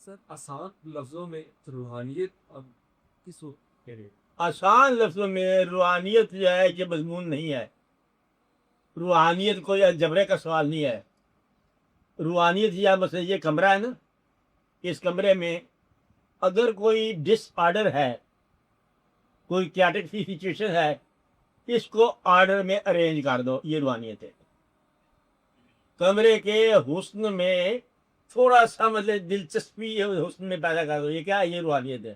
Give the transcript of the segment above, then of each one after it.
سر آسان لفظوں میں روحانیت اب کس وقت کہہ رہے؟ آسان لفظوں میں روحانیت جو ہے یہ مضمون نہیں ہے. روحانیت کوئی الجبرے کا سوال نہیں ہے. روحانیت یا مثلا یہ کمرہ ہے نا، اس کمرے میں اگر کوئی ڈس آرڈر ہے، کوئی کیاٹک سی سچویشن ہے، اس کو آرڈر میں ارینج کر دو، یہ روحانیت ہے. کمرے کے حسن میں تھوڑا سا مطلب دلچسپی حسن میں پیدا کر دو، یہ کیا ہے؟ یہ روحانیت ہے.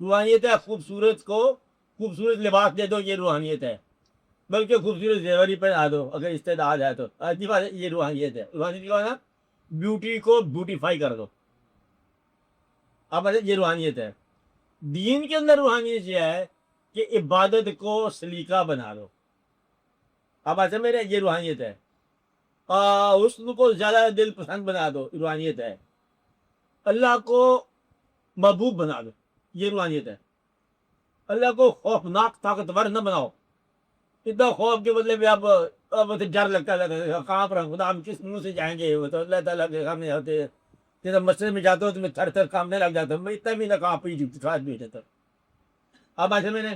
روحانیت ہے خوبصورت کو خوبصورت لباس دے دو، یہ روحانیت ہے. بلکہ خوبصورت زیوری پہنا دو اگر استعداد ہے تو آج بات ہے، یہ روحانیت ہے. روحانیت کیا ہونا؟ بیوٹی کو بیوٹیفائی کر دو. اب یہ روحانیت ہے. دین کے اندر روحانیت یہ ہے کہ عبادت کو سلیقہ بنا دو. اب ایسے میرے یہ روحانیت ہے. حسن کو زیادہ دل پسند بنا دو، روحانیت ہے. اللہ کو محبوب بنا دو، یہ روحانیت ہے. اللہ کو خوفناک طاقتور نہ بناؤ، اتنا خوف کے بدلے میں اب ڈر لگتا ہے کہاں پر خدا ہم کس منہ سے جائیں گے. وہ تو اللہ تعالیٰ کے سامنے ہوتے جب مسجد میں جاتا ہوں تو میں تھر تھر کامنے لگ جاتا ہوں، میں اتنا بھی نہ کہاں پہ بھی جاتا. اب ایسے میں نے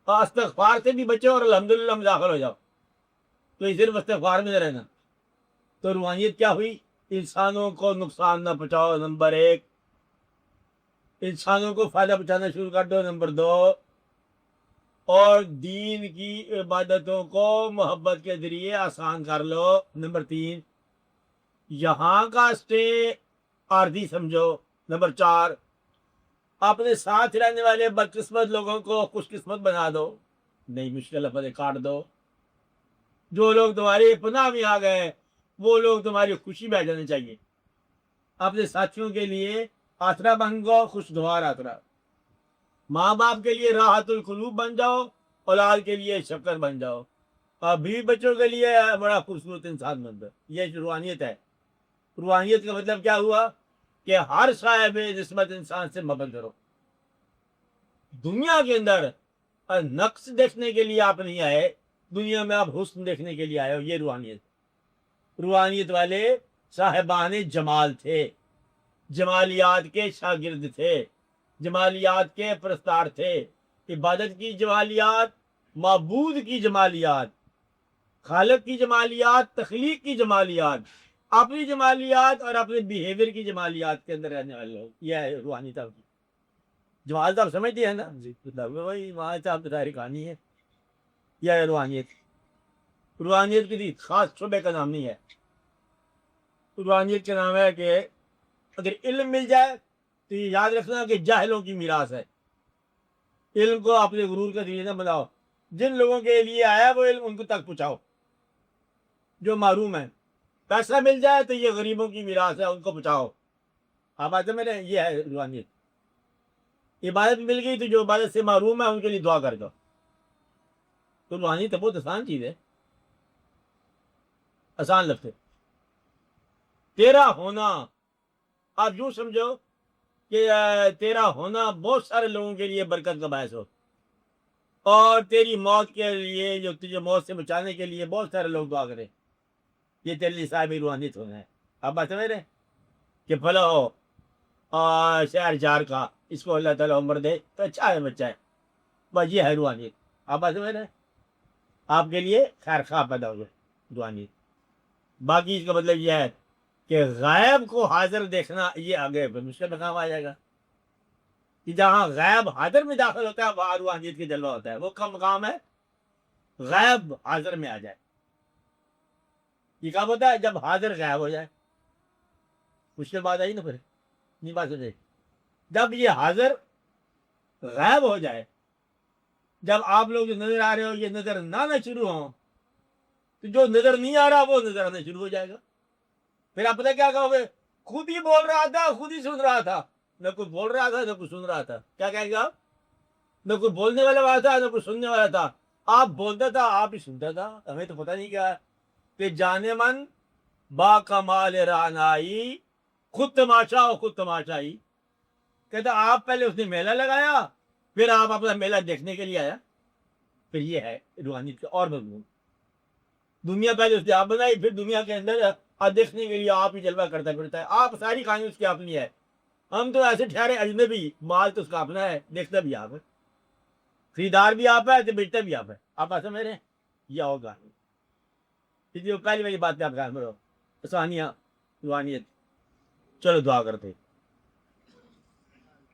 استغفار سے بھی بچو اور الحمدللہ میں داخل ہو جاؤ، تو یہ صرف استغفار میں نہ رہنا. تو روحانیت کیا ہوئی؟ انسانوں کو نقصان نہ پہنچاؤ، نمبر 1. انسانوں کو فائدہ پہنچانا شروع کر دو، نمبر 2. اور دین کی عبادتوں کو محبت کے ذریعے آسان کر لو، نمبر 3. یہاں کا اسٹے عارضی سمجھو، نمبر 4. اپنے ساتھ رہنے والے بدقسمت لوگوں کو خوش قسمت بنا دو، نہیں مشکل لفظ کاٹ دو. جو لوگ تمہاری پناہ میں آ گئے وہ لوگ تمہاری خوشی میں آ جانے چاہیے. اپنے ساتھیوں کے لیے آسرا بن جاؤ، خوشگوار آسرا. ماں باپ کے لیے راحت القلوب بن جاؤ، اولاد کے لیے شکر بن جاؤ، اور بیوی بچوں کے لیے بڑا خوبصورت انسان بن جاؤ. یہ روحانیت ہے. روحانیت کا مطلب کیا ہوا؟ کہ ہر صاحب نسبت انسان سے محبت کرو. دنیا کے اندر نقص دیکھنے کے لیے آپ نہیں آئے، دنیا میں آپ حسن دیکھنے کے لیے آئے ہو. یہ روحانیت. روحانیت والے صاحبان جمال تھے، جمالیات کے شاگرد تھے، جمالیات کے پرستار تھے. عبادت کی جمالیات، معبود کی جمالیات، خالق کی جمالیات، تخلیق کی جمالیات، اپنی جمالیات اور اپنے بیہیویئر کی جمالیات کے اندر رہنے والے لوگ. یہ ہے روحانیت. آپ کی جمال تو آپ سمجھتے ہیں نا جی، وہی وہاں سے آپ ظاہر کہانی ہے. یہ ہے روحانیت. روحانیت کسی خاص شعبے کا نام نہیں ہے. روحانیت کا نام ہے کہ اگر علم مل جائے تو یہ یاد رکھنا کہ جاہلوں کی میراث ہے. علم کو اپنے غرور کا ذریعہ نہ بناؤ. جن لوگوں کے لیے آیا وہ علم ان کو تک پہنچاؤ جو معروم ہیں. پیسہ مل جائے تو یہ غریبوں کی میراث ہے، ان کو پہنچاؤ. آپ آتے میرے یہ ہے روحانیت. عبادت مل گئی تو جو عبادت سے معروم ہے ان کے لیے دعا کر دو. تو روحانیت تو بہت آسان چیز ہے، آسان لفظ ہے. تیرا ہونا، آپ یوں سمجھو کہ تیرا ہونا بہت سارے لوگوں کے لیے برکت کا باعث ہو، اور تیری موت کے لیے جو تجھے موت سے بچانے کے لیے بہت سارے لوگ دعا کریں. یہ تیرے لیے صاحب روحانیت ہونا ہے. آپ بات سمجھ رہے کہ بھلا ہو شہر جار کا، اس کو اللہ تعالیٰ عمر دے تو اچھا ہے، بچہ ہے. بس یہ ہے روحانیت. آپ بات سمجھ رہے ہیں؟ آپ کے لیے خیر خواہ پیدا ہو جائے روحانیت. باقی اس کا مطلب یہ ہے کہ غائب کو حاضر دیکھنا، یہ آگے مشکل میں کام آ جائے گا. کہ جہاں غائب حاضر میں داخل ہوتا ہے وہاں روحانیت کی جلوہ ہوتا ہے. وہ کم مقام ہے غائب حاضر میں آ جائے. یہ کام ہوتا ہے جب حاضر غائب ہو جائے. مشکل بات آئی نا پھر نہیں بات ہو جائے. جب یہ حاضر غائب ہو جائے، جب آپ لوگ جو نظر آ رہے ہو یہ نظر نہ آنا شروع ہوں، تو جو نظر نہیں آ رہا وہ نظر آنا شروع ہو جائے گا. پھر آپ پتہ کیا کہو گے؟ خود ہی بول رہا تھا، خود ہی سن رہا تھا. نہ کوئی بول رہا تھا نہ کوئی سن رہا تھا. کیا کہیں گے آپ؟ نہ کوئی بولنے والا ہوا تھا نہ کوئی سننے والا تھا. آپ بولتا تھا، آپ ہی سنتا تھا. ہمیں تو پتہ نہیں کیا کہ جانے من با کمال رعنائی، خود تماشا اور خود تماشائی. کہتا آپ پہلے اس نے میلہ لگایا، پھر آپ اپنا میلہ دیکھنے کے لیے آیا. پھر یہ ہے روحانیت کا اور مضمون. دنیا پہلے اس نے آپ بنائی، پھر دنیا کے اندر دیکھنے کے لیے آپ ہی جلوہ کرتا پھرتا ہے. آپ ساری کہانی اس کی اپنی ہے. ہم تو ایسے ٹھہرے اجنبی، مال تو اس کا اپنا ہے، دیکھتا بھی آپ ہے، خریدار بھی آپ ہے تو بیچتا بھی آپ ہے، آپ ایسا میرے یہ ہوگا جو پہلی والی بات آپ کا کرو آسانیہ روحانیت۔ چلو دعا کرتے،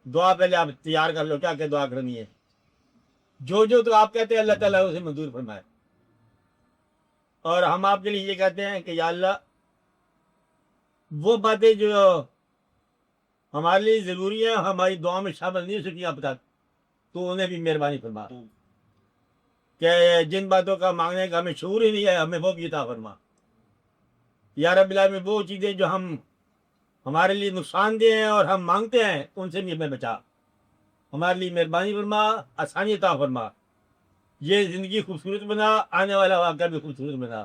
دعا پہلے آپ تیار کر لو کیا کہ دعا کرنی ہے، جو تو آپ کہتے ہیں اللہ تعالیٰ اسے منظور فرمائے، اور ہم آپ کے لیے یہ کہتے ہیں کہ یا اللہ وہ باتیں جو ہمارے لیے ضروری ہیں ہماری دعا میں شامل نہیں ہو سکی اب تک، تو انہیں بھی مہربانی فرما کہ جن باتوں کا مانگنے کا ہمیں شعور ہی نہیں ہے ہمیں وہ بھی عطا فرما یا رب العالمین، وہ چیزیں جو ہمارے لیے نقصان دہ ہیں اور ہم مانگتے ہیں ان سے بھی ہمیں بچا، ہمارے لیے مہربانی فرما، آسانی عطا فرما، یہ زندگی خوبصورت بنا، آنے والا واقعہ بھی خوبصورت بنا،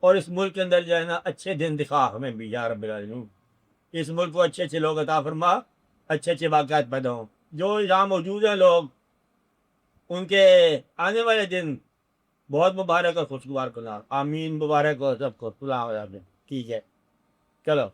اور اس ملک کے اندر جو ہے نا اچھے دن دکھا ہمیں بھی یا رب العالمین، اس ملک کو اچھے اچھے لوگ عطا فرما، اچھے اچھے واقعات پیدا ہوں، جو یہاں موجود ہیں لوگ ان کے آنے والے دن بہت مبارک اور خوشگوار کرنا، آمین، مبارک ہو سب کو، خدا حافظ، ٹھیک ہے چلو۔